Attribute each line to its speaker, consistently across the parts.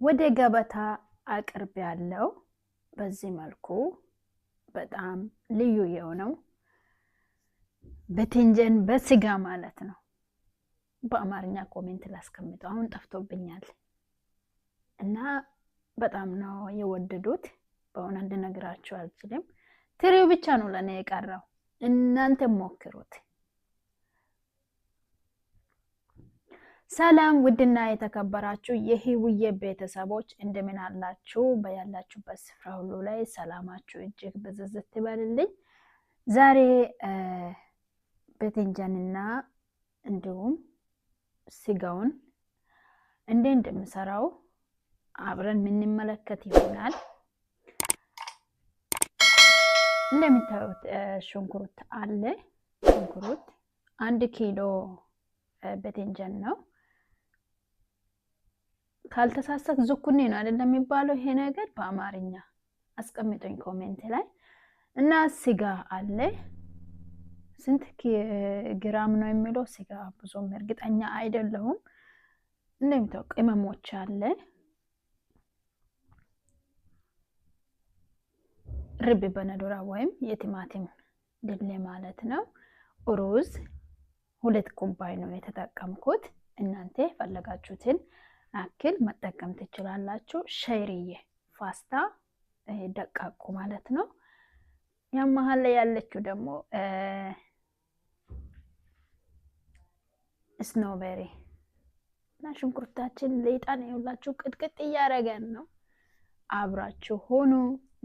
Speaker 1: ወደ ገበታ አቅርብ ያለው በዚህ መልኩ በጣም ልዩ የሆነው በትንጀን በስጋ ማለት ነው። በአማርኛ ኮሜንት ላስቀምጠው አሁን ጠፍቶብኛል እና በጣም ነው የወደዱት። በእውነት እንድነግራችሁ አልችልም። ትሪው ብቻ ነው ለኔ የቀረው። እናንተ ሞክሩት። ሰላም ውድና የተከበራችሁ የህይወዬ ቤተሰቦች እንደምን አላችሁ? በያላችሁበት ስፍራ ሁሉ ላይ ሰላማችሁ እጅግ ብዝዝት ይበልልኝ። ዛሬ በትንጀንና እንዲሁም ስጋውን እንዴት እንደምሰራው አብረን የምንመለከት ይሆናል። እንደምታዩት ሽንኩርት አለ። ሽንኩርት 1 ኪሎ በትንጀን ነው። ካልተሳሳት ዝኩኒ ነው አይደለም የሚባለው ይሄ ነገር በአማርኛ አስቀምጡኝ ኮሜንት ላይ። እና ስጋ አለ። ስንት ግራም ነው የሚለው ስጋ ብዙም እርግጠኛ አይደለሁም። እንደምታው ቅመሞች አለ። ርብ በነዶራ ወይም የቲማቲም ድል ማለት ነው። ሩዝ 2 ኩባያ ነው የተጠቀምኩት። እናንተ ፈለጋችሁትን አክል መጠቀም ትችላላችሁ። ሸይሪዬ ፓስታ ደቃቁ ማለት ነው። ያም መሃል ላይ ያለችው ደግሞ ስኖቤሪ እና ሽንኩርታችን ሌጣን ይውላችሁ ቅጥቅጥ እያረገን ነው። አብራችሁ ሆኖ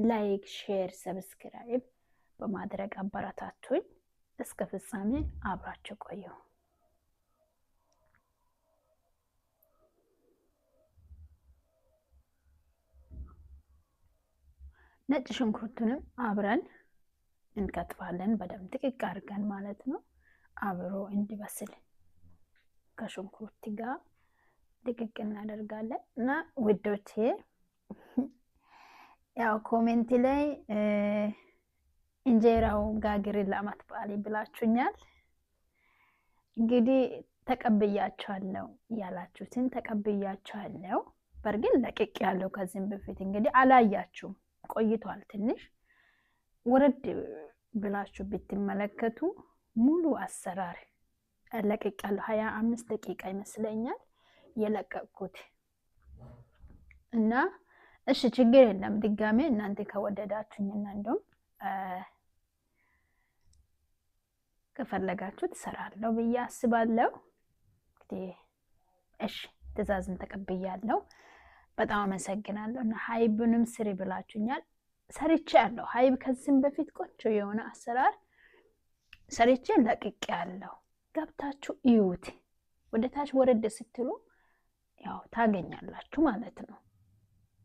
Speaker 1: ላይክ፣ ሼር፣ ሰብስክራይብ በማድረግ አበረታቱኝ። እስከ ፍጻሜ አብራችሁ ቆዩ። ነጭ ሽንኩርቱንም አብረን እንከትፋለን በደንብ ጥቅቅ አድርገን ማለት ነው። አብሮ እንዲበስል ከሽንኩርት ጋር ጥቅቅ እናደርጋለን። እና ውዶቼ ያው ኮሜንት ላይ እንጀራው ጋግር ለአመት በዓል ብላችሁኛል። እንግዲህ ተቀበያችኋለሁ ያላችሁትን ተቀበያችኋለሁ። በርግጥ ለቅቅ ያለው ከዚህም በፊት እንግዲህ አላያችሁም ቆይቷል። ትንሽ ወረድ ብላችሁ ብትመለከቱ ሙሉ አሰራር ለቅቅ ያለው 25 ደቂቃ ይመስለኛል የለቀቅኩት እና እሺ ችግር የለም። ድጋሜ እናንተ ከወደዳችሁኝና እንደውም ከፈለጋችሁ ትሰራለሁ ብዬ አስባለሁ። እንግዲህ እሺ ትዕዛዝን ተቀበያለሁ። በጣም አመሰግናለሁ። እና ሃይብንም ስሪ ብላችሁኛል። ሰርቻለሁ። ሃይብ ከዚህም በፊት ቆንጆ የሆነ አሰራር ሰርቼ ለቅቄያለሁ። ገብታችሁ እዩት። ወደታች ወረድ ስትሉ ያው ታገኛላችሁ ማለት ነው።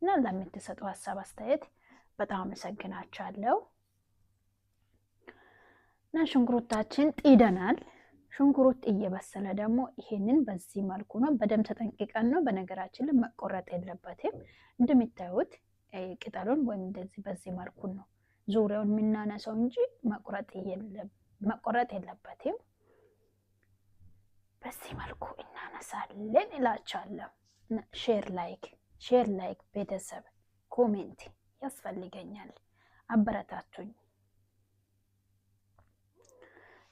Speaker 1: እና ለምትሰጡ ሀሳብ አስተያየት በጣም አመሰግናችኋለሁ። እና ሽንኩርታችን ጥደናል። ሽንኩርት እየበሰለ ደግሞ ይሄንን በዚህ መልኩ ነው በደም ተጠንቅቀን ነው። በነገራችን ላይ መቆረጥ የለበትም። እንደምታዩት ቅጠሉን ወይም እንደዚህ በዚህ መልኩ ነው ዙሪያውን የምናነሳው እንጂ መቆረጥ የለበትም። በዚህ መልኩ እናነሳለን እላችኋለሁ። ሼር ላይክ ቤተሰብ ኮሜንት ያስፈልገኛል። አበረታቱኝ።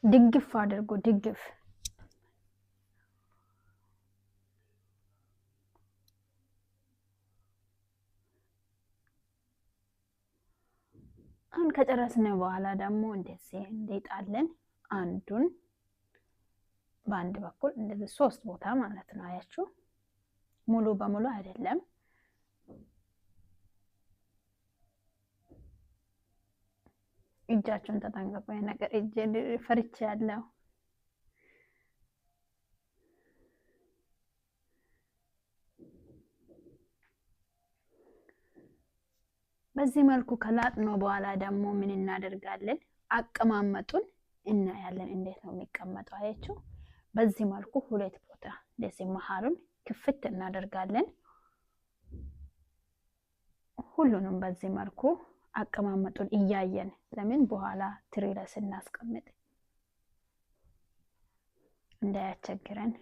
Speaker 1: ድግፍ አድርጎ ድግፍ አሁን ከጨረስን በኋላ ደግሞ እንደዚህ እንዴጣለን። አንዱን በአንድ በኩል እንደዚህ 3 ቦታ ማለት ነው። አያችሁ ሙሉ በሙሉ አይደለም። እጃችሁን ተጠንቀቁ። ነገር እጄን ፈርቻለሁ። በዚህ መልኩ ከላጥነው በኋላ ደግሞ ምን እናደርጋለን? አቀማመጡን እናያለን። እንዴት ነው የሚቀመጠው? አያችሁ በዚህ መልኩ 2 ቦታ እንደዚህ መሃሉን ክፍት እናደርጋለን። ሁሉንም በዚህ መልኩ አቀማመጡን እያየን ለምን በኋላ ትሪ ላይ ስናስቀምጥ እንዳያቸግረን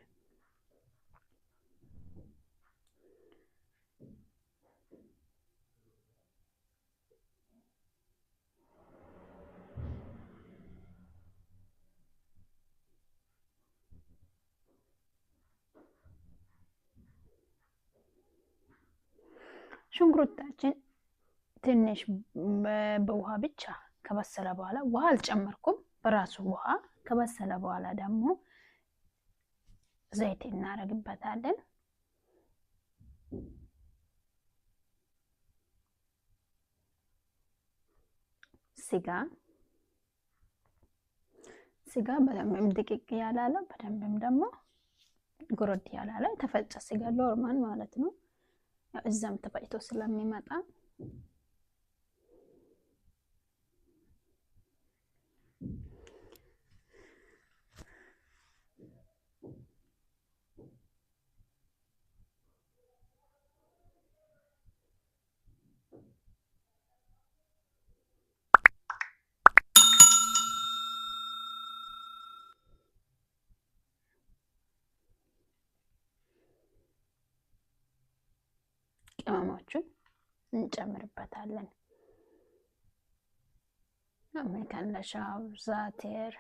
Speaker 1: ሽንኩርታችን ትንሽ በውሃ ብቻ ከበሰለ በኋላ ውሃ አልጨመርኩም፣ በራሱ ውሃ ከበሰለ በኋላ ደግሞ ዘይት እናደርግበታለን። ስጋ በደንብም ድቅቅ ያላለ በደንብም ደግሞ ጎረድ ያላለ ተፈጨ ስጋ ኖርማል ማለት ነው። እዛም ተፈጭቶ ስለሚመጣ ቅመሞቹን እንጨምርበታለን። መከለሻው፣ ዛቴር፣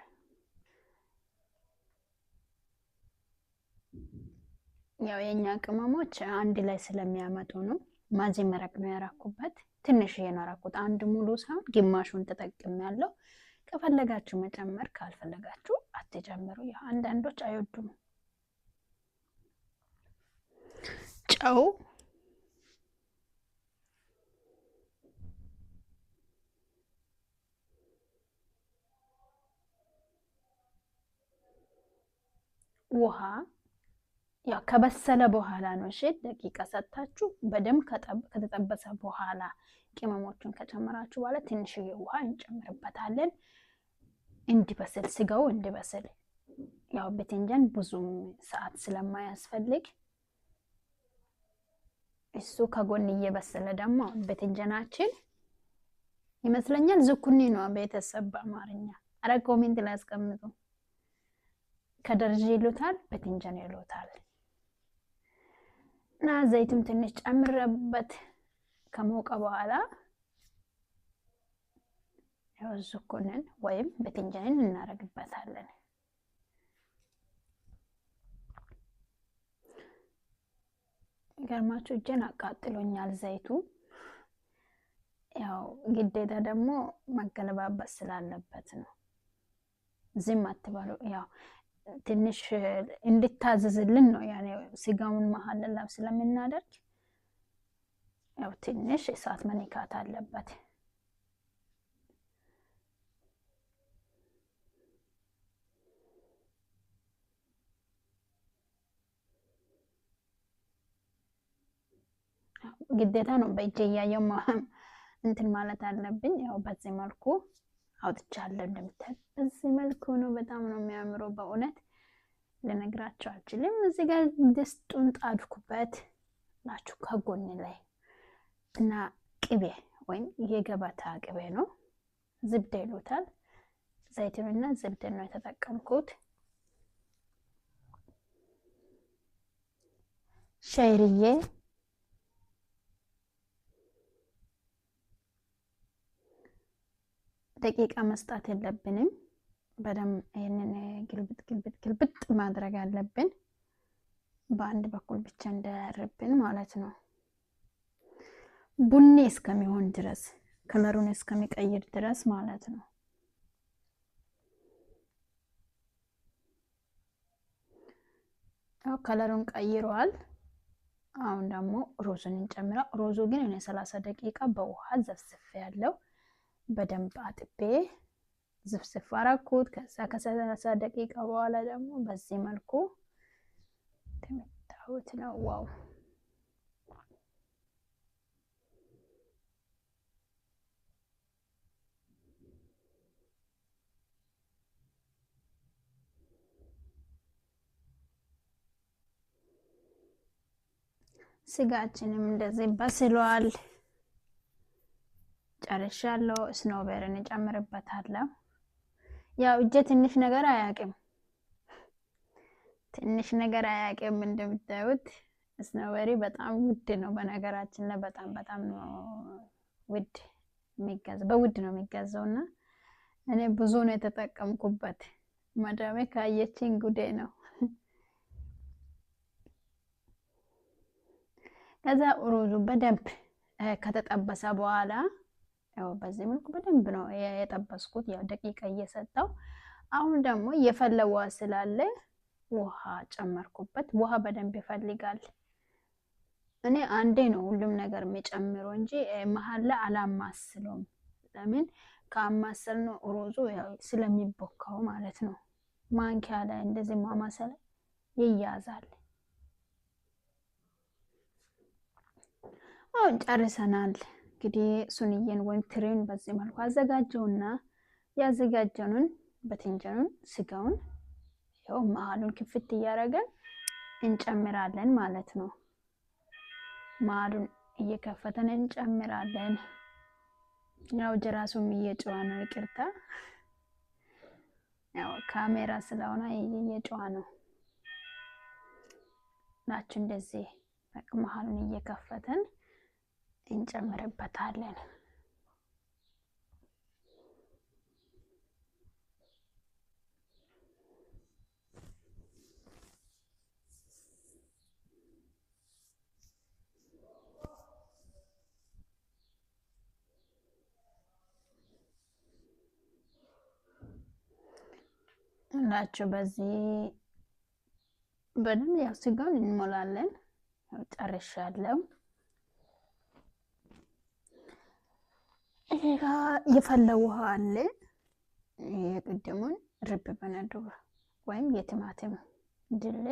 Speaker 1: ያው የኛ ቅመሞች አንድ ላይ ስለሚያመጡ ነው። ማዚ መረቅ ነው ያራኩበት። ትንሽ ነው ያራኩት፣ አንድ ሙሉ ሳይሆን ግማሹን ተጠቅሜያለሁ። ከፈለጋችሁ መጨመር፣ ካልፈለጋችሁ አትጨምሩ። ያው አንዳንዶች አይወዱም። ጨው ውሃ ያው ከበሰለ በኋላ ነው። እሺ ደቂቃ ሰጣችሁ በደንብ ከተጠበሰ በኋላ ቅመሞቹን ከጨመራችሁ በኋላ ትንሽዬ ውሃ እንጨምርበታለን እንዲበስል፣ ስጋው እንዲበስል። ያው በትንጃን ብዙም ሰዓት ስለማያስፈልግ እሱ ከጎን እየበሰለ ደግሞ በትንጃናችን ይመስለኛል ዝኩኒ ነው ቤተሰብ በአማርኛ። አረ ኮሜንት ላይ አስቀምጡ። ከደርጅ ይሉታል፣ በትንጃን ይሉታል። እና ዘይቱም ትንሽ ጨምረበት ከሞቀ በኋላ ያው ዝኩንን ወይም በትንጃንን እናደርግበታለን። ገርማችሁ እጄን አቃጥሎኛል ዘይቱ። ያው ግዴታ ደግሞ መገለባበስ ስላለበት ነው። ዝም አትበሉ። ያው ትንሽ እንድታዘዝልን ነው። ያኔ ስጋውን መሀል ላይ ስለምናደርግ ያው ትንሽ እሳት መንካት አለበት። ግዴታ ነው። በእጄ እያየሁ እንትን ማለት አለብኝ። ያው በዚህ መልኩ አውጥቻለሁ። እንደምታዩት በዚህ መልኩ ነው። በጣም ነው የሚያምረው። በእውነት ልነግራችሁ አልችልም። እዚህ ጋር ድስቱን ጣድኩበት ናችሁ ከጎን ላይ እና ቅቤ ወይም የገበታ ቅቤ ነው፣ ዝብደ ይሉታል። ዘይቱንና ዝብደ ነው የተጠቀምኩት። ሸይርዬ ደቂቃ መስጣት የለብንም። በደንብ ይሄንን ግልብጥ ማድረግ አለብን። በአንድ በኩል ብቻ እንዳያርብን ማለት ነው። ቡኒ እስከሚሆን ድረስ ከለሩን እስከሚቀይር ድረስ ማለት ነው። ያው ከለሩን ቀይሯል። አሁን ደግሞ ሩዙን እንጨምራ። ሩዙ ግን እኔ 30 ደቂቃ በውሃ ዘፍዝፌ ያለው በደንብ አጥቤ ዝፍዝፍ አረኩት። ከዛ ከ30 ደቂቃ በኋላ ደግሞ በዚህ መልኩ ተመታሁት ነው። ዋው ስጋችንም እንደዚህ በስሏል። ጨርሻለሁ። ስኖበርን እጨምርበታለሁ። ያው እጄ ትንሽ ነገር አያውቅም፣ እንደምታዩት ስኖበሪ በጣም ውድ ነው። በነገራችን ላይ በጣም ነው ውድ የሚገዛው፣ በውድ ነው የሚገዛውና እኔ ብዙ ነው የተጠቀምኩበት። ማዳሜ ካየችኝ ጉዴ ነው። ከዛ ሩዙ በደንብ ከተጠበሰ በኋላ ያው በዚህ መልኩ በደንብ ነው የጠበስኩት፣ ያው ደቂቃ እየሰጠው። አሁን ደግሞ የፈላ ውሃ ስላለ ውሃ ጨመርኩበት። ውሃ በደንብ ይፈልጋል። እኔ አንዴ ነው ሁሉም ነገር የሚጨምረው እንጂ መሀል ላይ አላማስለውም። ለምን ከአማሰል ነው ሮዙ ያው ስለሚቦካው ማለት ነው። ማንኪያ ላይ እንደዚህ ማማሰል ይያዛል። አሁን ጨርሰናል። እንግዲህ ሱንዬን ወይም ትሪውን በዚህ መልኩ አዘጋጀውና ያዘጋጀኑን በትንጀኑን ስጋውን ያው መሀሉን ክፍት እያደረገን እንጨምራለን ማለት ነው። መሀሉን እየከፈተን እንጨምራለን። ያው ጀራሱም እየጨዋ ነው፣ ይቅርታ ያው ካሜራ ስለሆነ እየጨዋ ነው ናችሁ። እንደዚህ መሀሉን እየከፈተን እንጨምርበታለን። ናችሁ በዚህ በደንብ ያው ስጋውን እንሞላለን። ጨርሻለሁ። ይሄ የፈላ ውሃ አለ። የቅድሙን ርብ በነዱር ወይም የቲማቲም ድል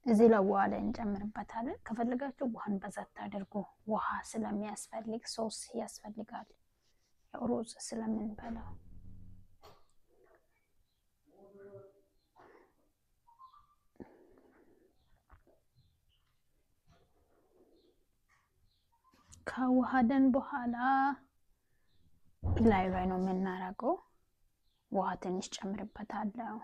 Speaker 1: እዚህ ላይ ውሃ ላይ እንጨምርበታለን። ከፈለጋችሁ ውሃን በዛት አድርጎ፣ ውሃ ስለሚያስፈልግ ሶስ ያስፈልጋል፣ ያው ሩዝ ስለምንበላው። ከዋሃደን በኋላ ላይ ነው የምናረገው። ውሃ ትንሽ ጨምርበታለሁ።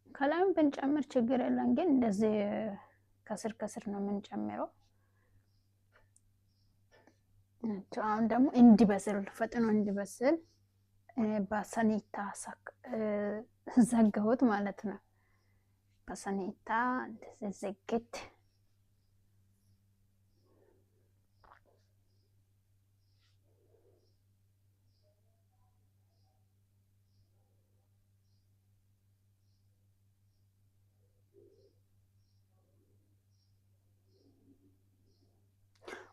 Speaker 1: ከላይም ብንጨምር ችግር የለም፣ ግን እንደዚህ ከስር ከስር ነው የምንጨምረው። አሁን ደግሞ እንዲበስል ፈጥኖ እንዲበስል በሰኔታ ዘጋሁት ማለት ነው። በሰኔታ እንደዚህ ዘግት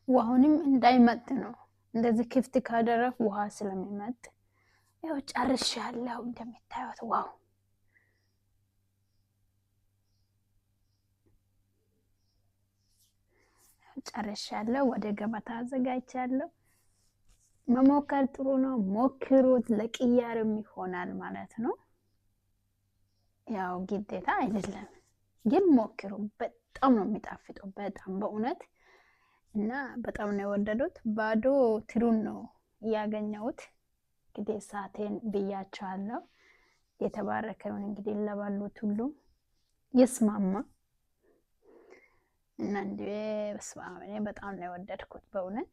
Speaker 1: ውሃውንም እንዳይመጥ ነው እንደዚህ ክፍት ካደረግ ውሃ ስለሚመጥ ያው ጨርሻለሁ። እንደምታዩት ዋው ጨርሻለሁ። ወደ ገበታ አዘጋጅቻለሁ። መሞከር ጥሩ ነው፣ ሞክሩት። ለቅያርም ይሆናል ማለት ነው። ያው ግዴታ አይደለም፣ ግን ሞክሩ። በጣም ነው የሚጣፍጠው፣ በጣም በእውነት እና በጣም ነው የወደዱት። ባዶ ትሩን ነው ያገኘሁት። እንግዲህ ሳቴን ብያቸዋለሁ። የተባረከውን እንግዲህ ለባሉት ሁሉ ይስማማ እና እንዴ በስመ አብ በጣም ነው የወደድኩት በእውነት።